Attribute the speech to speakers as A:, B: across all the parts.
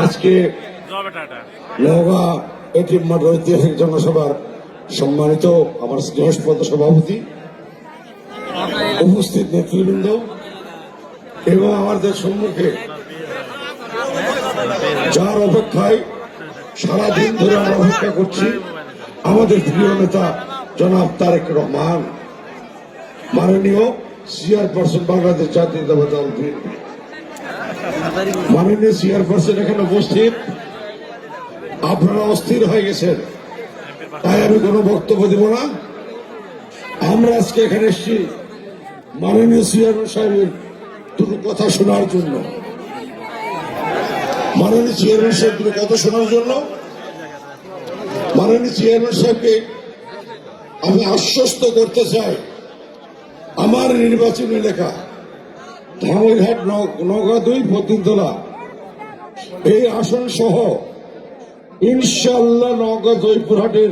A: আজকে নওগাঁ এটিএম মাঠ ঐতিহাসিক জনসভার সম্মানিত আমার স্নেহস্পদ সভাপতি, উপস্থিত নেতৃবৃন্দ এবং আমাদের সম্মুখে যার অপেক্ষায় সারাদিন ধরে আমরা অপেক্ষা করছি, আমাদের প্রিয় নেতা জনাব তারেক রহমান, মাননীয় চেয়ারপারসন বাংলাদেশ জাতীয়তাবাদী দল বিএনপি, মাননীয় চেয়ারপারসন এখানে উপস্থিত। আপনারা অস্থির হয়ে গেছেন, তাই আমি কোনো বক্তব্য দেব না। আমরা আজকে এখানে এসেছি মাননীয় চেয়ারম্যান সাহেবের দুটো কথা শোনার জন্য। মাননীয় চেয়ারম্যান সাহেব দুটো কথা শোনার জন্য মাননীয় চেয়ারম্যান সাহেবকে আমি আশ্বস্ত করতে চাই, আমার নির্বাচনী এলাকা ধামইরহাট, নওগাঁ 2, ফতিনতলা এই আসন সহ ইনশাআল্লাহ নওগাঁ জয়পুরহাটের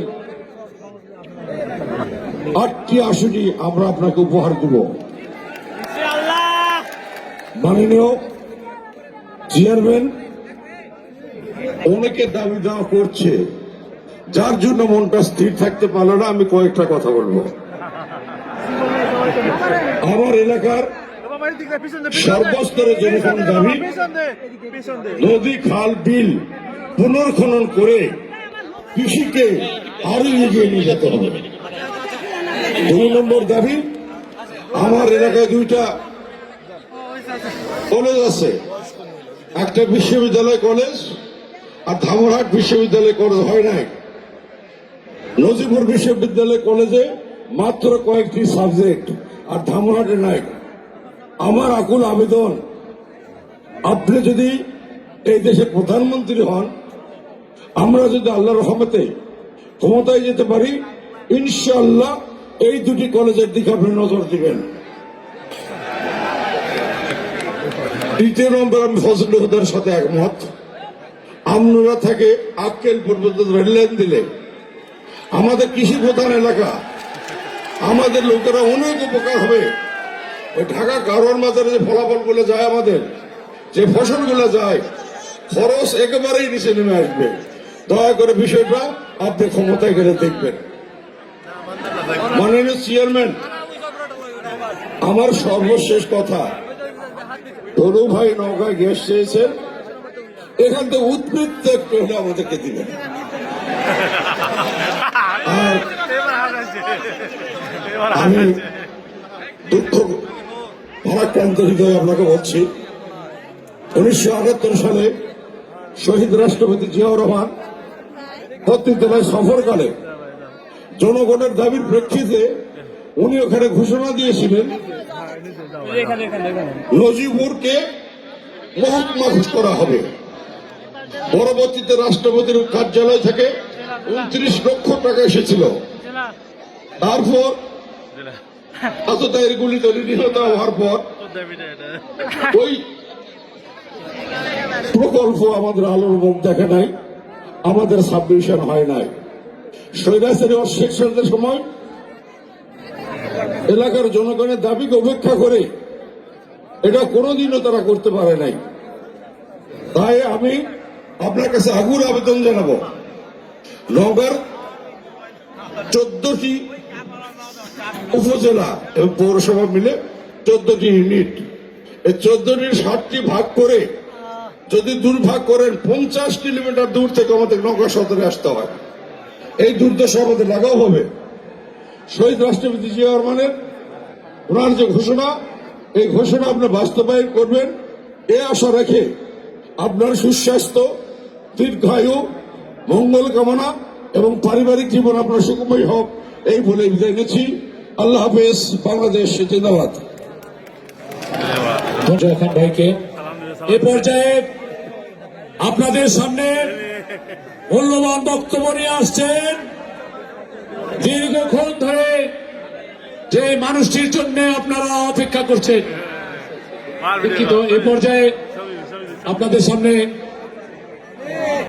A: 8টি আসনই আমরা আপনাকে উপহার দেব। মাননীয় চেয়ারম্যান অনেকে দাবি দেওয়া করছে, যার জন্য মনটা স্থির থাকতে পারল না। আমি কয়েকটা কথা বলবো। আমার এলাকার সর্বস্তরে জনগণ দাবি, নদী, খাল, বিল পুনর্খনন করে কৃষিকে আরো এগিয়ে নিয়ে যেতে হবে। 2 নম্বর দাবি, আমার এলাকায় 2টা কলেজ আছে, একটা বিশ্ববিদ্যালয় কলেজ আর ধামইরহাট বিশ্ববিদ্যালয় কলেজ হয় নাই। নজিপুর বিশ্ববিদ্যালয় কলেজে মাত্র কয়েকটি সাবজেক্ট আর ধামইরহাটে নাই। আমার আকুল আবেদন, আপনি যদি এই দেশের প্রধানমন্ত্রী হন, আমরা যদি আল্লাহর রহমতে ক্ষমতায় যেতে পারি, ইনশাআল্লাহ এই 2টি কলেজের দিকে আপনি নজর দিবেন। 3 নম্বর, আমি ফজলুল হুদার সাথে একমত। আমনুরা থেকে আক্কেল পর্যন্ত রেল লাইন দিলে আমাদের কৃষি প্রধান এলাকা, আমাদের লোকেরা অনেক উপকার হবে। ওই ঢাকা কারওয়ান বাজারে যে ফলাফলগুলো যায়, আমাদের যে ফসলগুলো যায়, খরচ একেবারেই নিচে নেমে আসবে। দয়া করে বিষয়টা আপনি ক্ষমতায় গেলে দেখবেন। মাননীয় চেয়ারম্যান, আমার সর্বশেষ কথা, তরু ভাই নওগাঁ গ্যাস চেয়েছেন, এখান থেকে উৎপৃত্ত একটু হলে আমাদেরকে দিবেন। আর আমি দুঃখ ভারাক্রান্ত হৃদয়ে আপনাকে বলছি, 1978 সালে শহীদ রাষ্ট্রপতি জিয়াউর রহমান ফতিনতলায় সফরকালে জনগণের দাবির প্রেক্ষিতে উনি ওখানে ঘোষণা দিয়েছিলেন নজিবুরকে মহকুমা ঘোষণা করা হবে। পরবর্তীতে রাষ্ট্রপতির কার্যালয় থেকে 29 লক্ষ টাকা এসেছিল। তারপর আততায়ীর গুলিতে নিহত হওয়ার পর ওই প্রকল্প আমাদের আলোর মুখ দেখে নাই, আমাদের সাবমিশন হয় নাই। স্বৈরাচারী শেখ হাসিনার সময় এলাকার জনগণের দাবিকে উপেক্ষা করে এটা কোনোদিনও তারা করতে পারে নাই। তাই আমি আপনার কাছে আগুন আবেদন জানাবো, নওগাঁর 14টি উপজেলা এবং পৌরসভা মিলে 14টি ইউনিট, এই 14টির 7টি ভাগ করে যদি দুর্ভাগ করেন, 50 কিলোমিটার দূর থেকে আমাদের নওগাঁ সদরে আসতে হয়। এই দুর্দশা আমাদের লাগাও হবে। শহীদ রাষ্ট্রপতি জিয়াউর রহমানের ওনার যে ঘোষণা, এই ঘোষণা আপনি বাস্তবায়ন করবেন, এ আশা রেখে আপনার সুস্বাস্থ্য, দীর্ঘায়ু, মঙ্গল কামনা এবং পারিবারিক জীবন আপনার সুখময় হোক, এই বলে বিদায় নিচ্ছি। আল্লাহ হাফেজ। বাংলাদেশ জিন্দাবাদ।
B: ভাইকে এ পর্যায়ে আপনাদের সামনে মূল্যবান বক্তব্য নিয়ে আসছেন, দীর্ঘক্ষণ ধরে যে মানুষটির জন্য আপনারা অপেক্ষা করছেন। এ পর্যায়ে আপনাদের সামনে